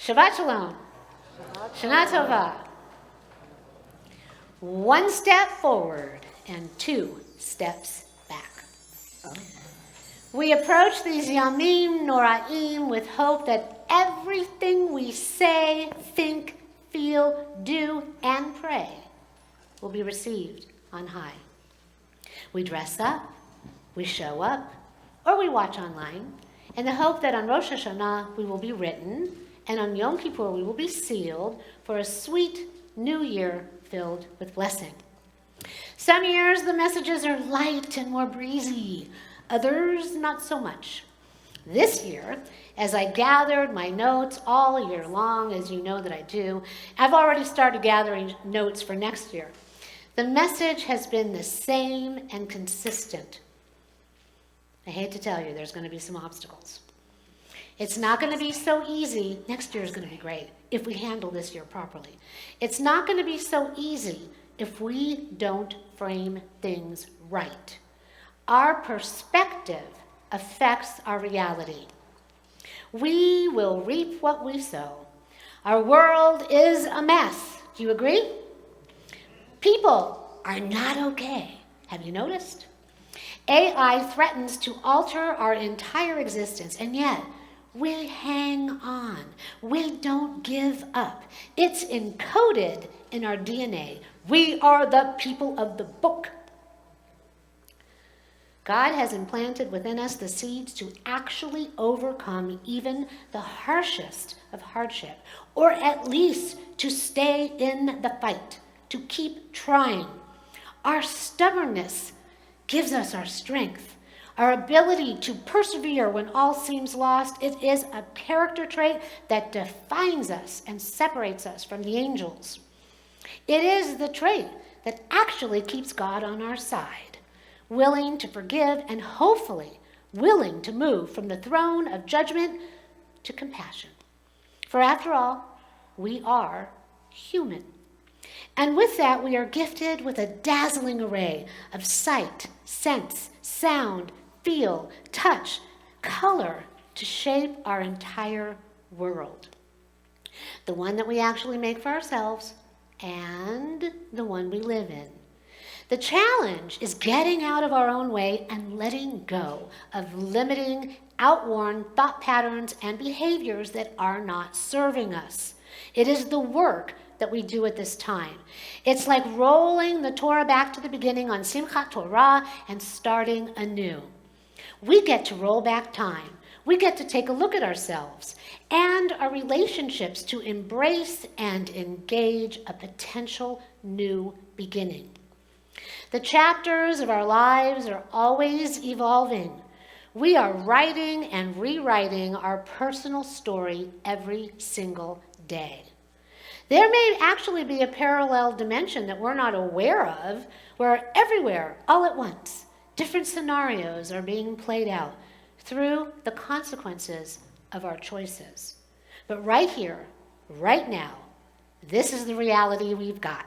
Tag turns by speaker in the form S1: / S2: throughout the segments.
S1: Shabbat Shalom. Shana Tova. One step forward and 2 steps back. We approach these Yamim Noraim with hope that everything we say, think, feel, do, and pray will be received on high. We dress up, we show up, or we watch online in the hope that on Rosh Hashannah we will be written, and on Yom Kippur we will be sealed for a sweet new year filled with blessing. Some years the messages are light and more breezy, others not so much. This year, as I gathered my notes all year long, as you know that I do, I've already started gathering notes for next year. The message has been the same and consistent. I hate to tell you, there's going to be some obstacles. It's not going to be so easy. Next year is going to be great if we handle this year properly. It's not going to be so easy if we don't frame things right. Our perspective affects our reality. We will reap what we sow. Our world is a mess. Do you agree? People are not okay. Have you noticed? AI threatens to alter our entire existence, and yet we hang on. We don't give up. It's encoded in our DNA. We are the people of the book. God has implanted within us the seeds to actually overcome even the harshest of hardship, or at least to stay in the fight, to keep trying. Our stubbornness gives us our strength, our ability to persevere when all seems lost. It is a character trait that defines us and separates us from the angels. It is the trait that actually keeps God on our side, willing to forgive and hopefully willing to move from the throne of judgment to compassion. For after all, we are human. And with that, we are gifted with a dazzling array of sight, sense, sound, feel, touch, color to shape our entire world. The one that we actually make for ourselves and the one we live in. The challenge is getting out of our own way and letting go of limiting, outworn thought patterns and behaviors that are not serving us. It is the work that we do at this time. It's like rolling the Torah back to the beginning on Simchat Torah and starting anew. We get to roll back time. We get to take a look at ourselves and our relationships to embrace and engage a potential new beginning. The chapters of our lives are always evolving. We are writing and rewriting our personal story every single day. There may actually be a parallel dimension that we're not aware of, where everywhere, all at once, different scenarios are being played out through the consequences of our choices. But right here, right now, this is the reality we've got.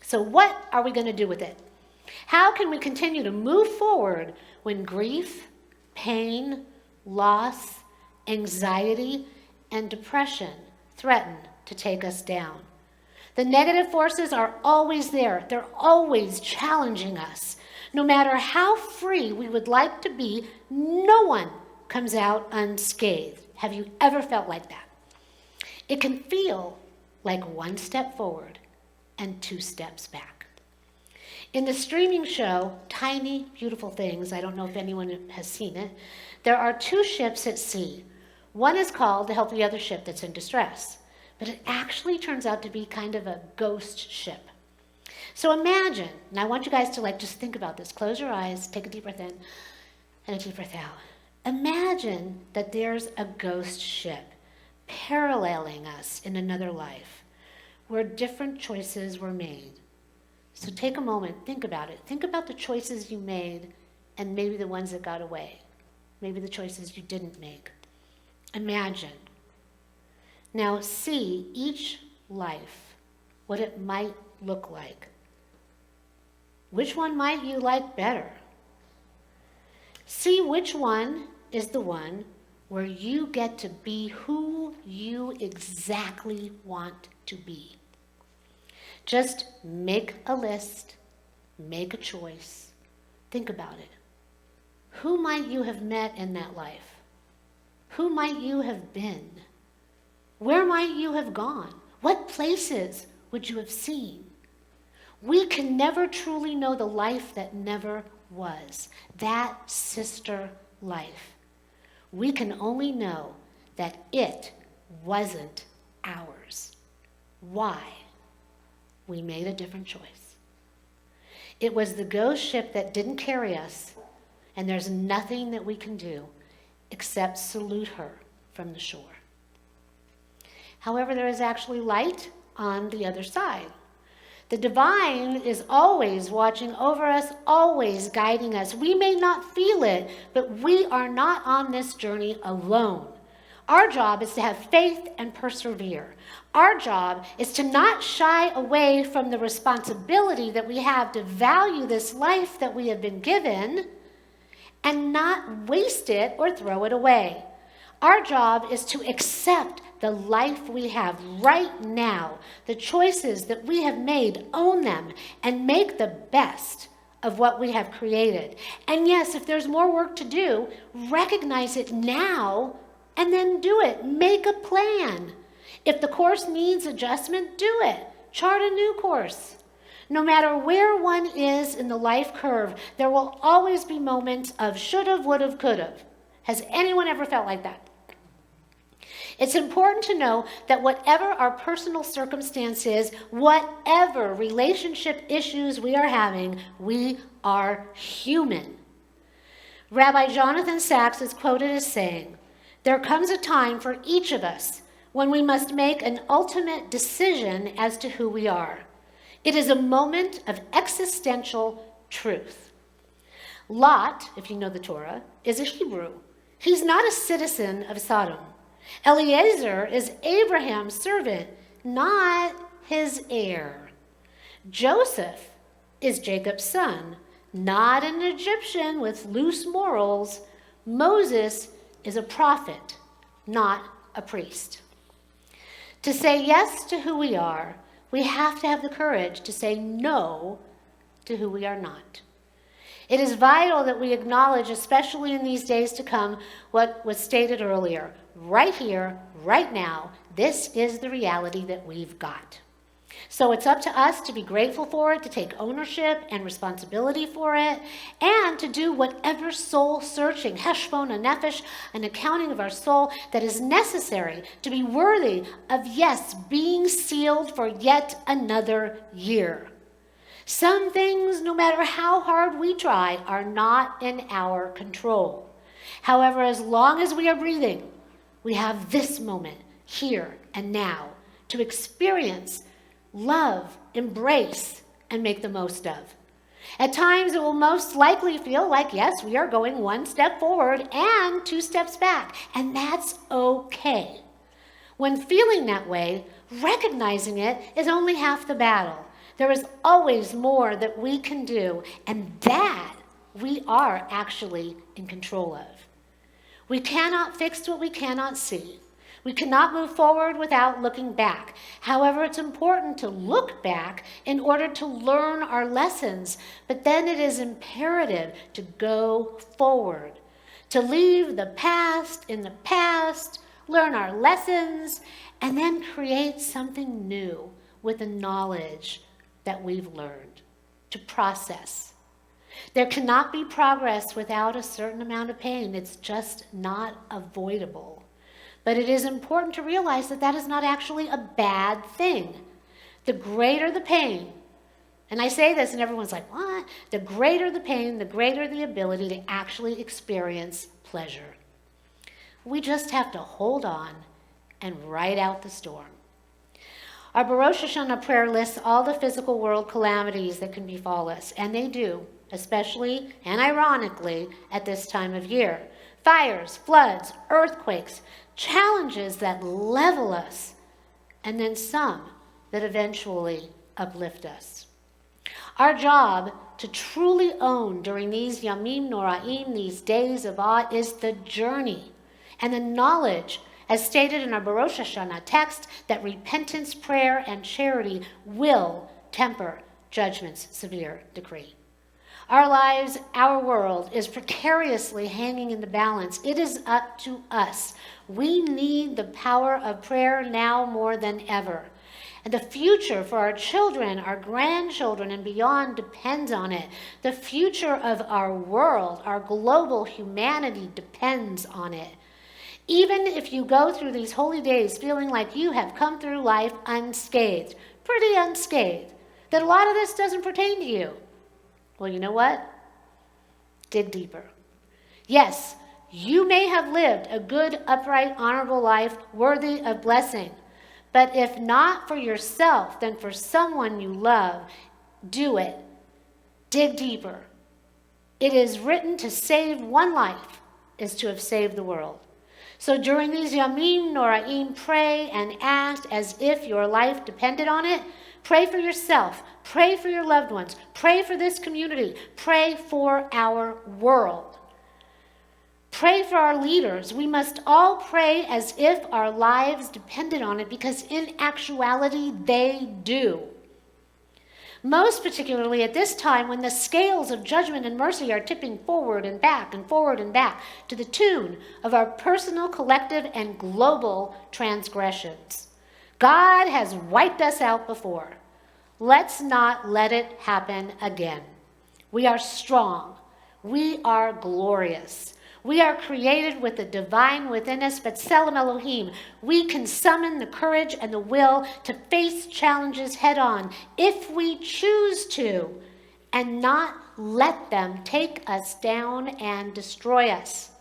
S1: So what are we going to do with it? How can we continue to move forward when grief, pain, loss, anxiety, and depression threaten to take us down? The negative forces are always there. They're always challenging us. No matter how free we would like to be, no one comes out unscathed. Have you ever felt like that? It can feel like 1 step forward and 2 steps back. In the streaming show, Tiny Beautiful Things, I don't know if anyone has seen it, there are 2 ships at sea. One is called to help the other ship that's in distress, but it actually turns out to be kind of a ghost ship. So imagine, and I want you guys to just think about this. Close your eyes, take a deep breath in and a deep breath out. Imagine that there's a ghost ship paralleling us in another life where different choices were made. So take a moment, think about it. Think about the choices you made and maybe the ones that got away. Maybe the choices you didn't make. Imagine. Now see each life, what it might look like. Which one might you like better? See which one is the one where you get to be who you exactly want to be. Just make a list, make a choice, think about it. Who might you have met in that life? Who might you have been? Where might you have gone? What places would you have seen? We can never truly know the life that never was, that sister life. We can only know that it wasn't ours. Why? We made a different choice. It was the ghost ship that didn't carry us, and there's nothing that we can do except salute her from the shore. However, there is actually light on the other side. The divine is always watching over us, always guiding us. We may not feel it, but we are not on this journey alone. Our job is to have faith and persevere. Our job is to not shy away from the responsibility that we have to value this life that we have been given and not waste it or throw it away. Our job is to accept the life we have right now, the choices that we have made, own them, and make the best of what we have created. And yes, if there's more work to do, recognize it now and then do it. Make a plan. If the course needs adjustment, do it. Chart a new course. No matter where one is in the life curve, there will always be moments of should've, would've, could've. Has anyone ever felt like that? It's important to know that whatever our personal circumstance is, whatever relationship issues we are having, we are human. Rabbi Jonathan Sacks is quoted as saying, "There comes a time for each of us when we must make an ultimate decision as to who we are. It is a moment of existential truth." Lot, if you know the Torah, is a Hebrew. He's not a citizen of Sodom. Eliezer is Abraham's servant, not his heir. Joseph is Jacob's son, not an Egyptian with loose morals. Moses is a prophet, not a priest. To say yes to who we are, we have to have the courage to say no to who we are not. It is vital that we acknowledge, especially in these days to come, what was stated earlier. Right here, right now, this is the reality that we've got. So it's up to us to be grateful for it, to take ownership and responsibility for it, and to do whatever soul searching, heshbon nefesh, an accounting of our soul, that is necessary to be worthy of, yes, being sealed for yet another year. Some things, no matter how hard we try, are not in our control. However, as long as we are breathing, we have this moment, here and now, to experience, love, embrace, and make the most of. At times, it will most likely feel like, yes, we are going one step forward and 2 steps back, and that's okay. When feeling that way, recognizing it is only half the battle. There is always more that we can do, and that we are actually in control of. We cannot fix what we cannot see. We cannot move forward without looking back. However, it's important to look back in order to learn our lessons, but then it is imperative to go forward, to leave the past in the past, learn our lessons, and then create something new with the knowledge that we've learned, to process. There cannot be progress without a certain amount of pain. It's just not avoidable. But it is important to realize that that is not actually a bad thing. The greater the pain, and I say this and everyone's like, what? The greater the pain, the greater the ability to actually experience pleasure. We just have to hold on and ride out the storm. Our Rosh Hashannah prayer lists all the physical world calamities that can befall us, and they do, especially and ironically at this time of year. Fires, floods, earthquakes, challenges that level us, and then some that eventually uplift us. Our job to truly own during these Yamim Noraim, these days of awe, is the journey. and the knowledge, as stated in our Rosh Hashannah text, that repentance, prayer, and charity will temper judgment's severe decree. Our lives, our world is precariously hanging in the balance. It is up to us. We need the power of prayer now more than ever. And the future for our children, our grandchildren, and beyond depends on it. The future of our world, our global humanity, depends on it. Even if you go through these holy days feeling like you have come through life unscathed, pretty unscathed, that a lot of this doesn't pertain to you, well, you know what? Dig deeper. Yes, you may have lived a good, upright, honorable life worthy of blessing. But if not for yourself, then for someone you love, do it. Dig deeper. It is written to save one life is to have saved the world. So during these Yamim Noraim, pray and act as if your life depended on it. Pray for yourself. Pray for your loved ones. Pray for this community. Pray for our world. Pray for our leaders. We must all pray as if our lives depended on it, because in actuality, they do. Most particularly at this time when the scales of judgment and mercy are tipping forward and back and forward and back to the tune of our personal, collective, and global transgressions. God has wiped us out before. Let's not let it happen again. We are strong. We are glorious. We are created with the divine within us, but Selam Elohim, we can summon the courage and the will to face challenges head on if we choose to, and not let them take us down and destroy us.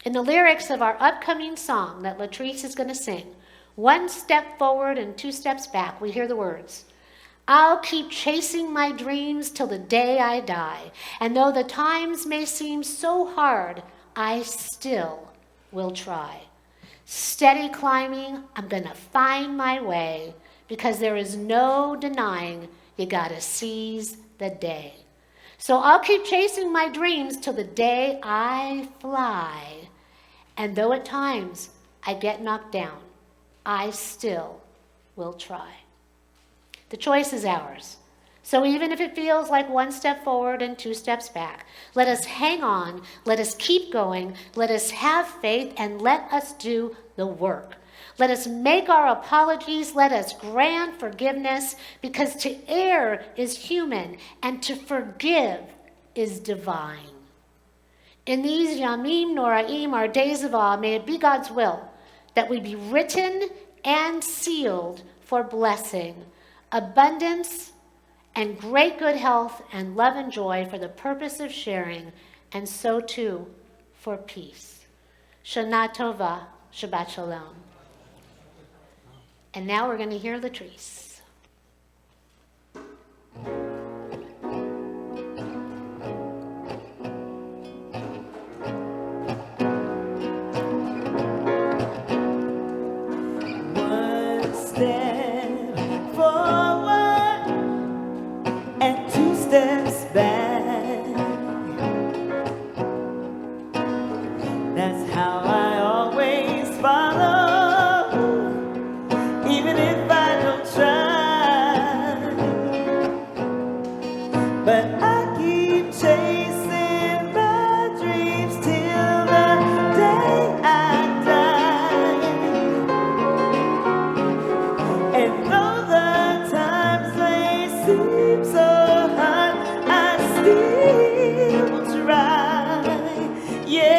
S1: In the lyrics of our upcoming song that Latrice is going to sing, 1 step forward and 2 steps back, we hear the words, I'll keep chasing my dreams till the day I die. And though the times may seem so hard, I still will try. Steady climbing, I'm going to find my way, because there is no denying you got to seize the day. So I'll keep chasing my dreams till the day I fly. And though at times I get knocked down, I still will try. The choice is ours. So even if it feels like 1 step forward and 2 steps back, let us hang on, let us keep going, let us have faith, and let us do the work. Let us make our apologies, let us grant forgiveness, because to err is human and to forgive is divine. In these Yamim Noraim, our days of awe, may it be God's will that we be written and sealed for blessing, abundance, and great good health and love and joy for the purpose of sharing, and so too for peace. Shana Tova, Shabbat Shalom. And now we're going to hear Latrice.
S2: One step forward and 2 steps back. That's how I always follow, even if I don't try. But I keep chasing my dreams till the day I die. And though the times may seem so hard, I still will try. Yeah,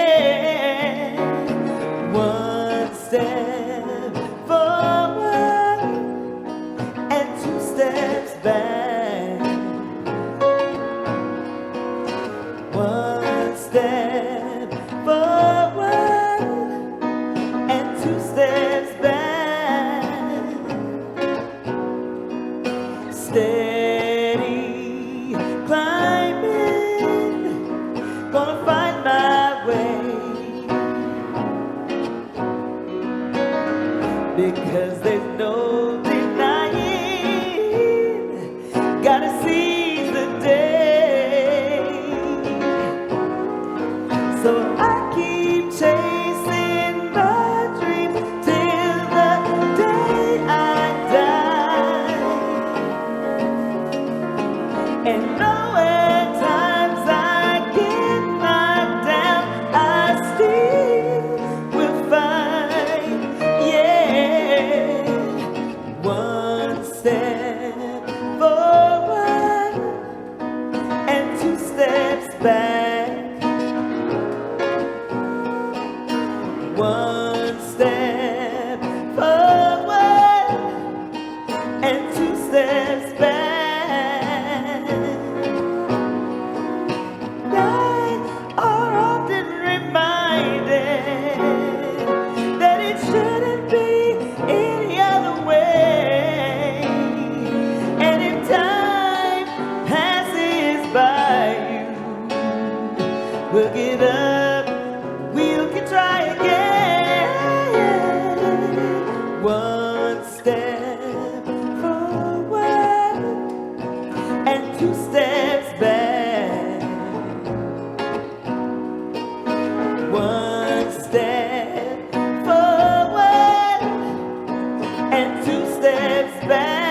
S2: 1 step forward and 2 steps back. 1 step forward and 2 steps back. Steady climbing, gonna find my way, because there's no denying, gotta seize the day. So I keep chasing step forward and 2 steps back. 1 step forward and 2 steps back.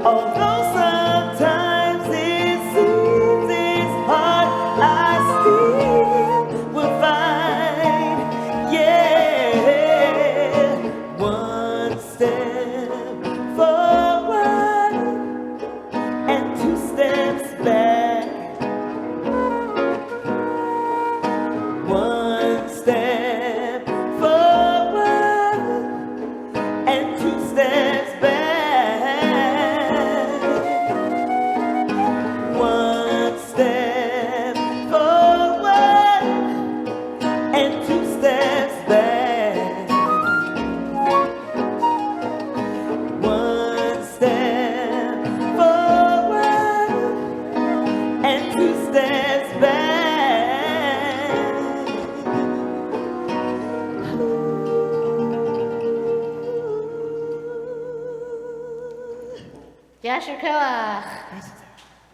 S2: Although sometimes it seems it's hard, I still will find, yeah, 1 step forward and 2 steps back. 1 step forward and 2 steps back. 1 step forward and 2 steps back. 1 step forward and 2 steps back.
S1: Yasher Koach.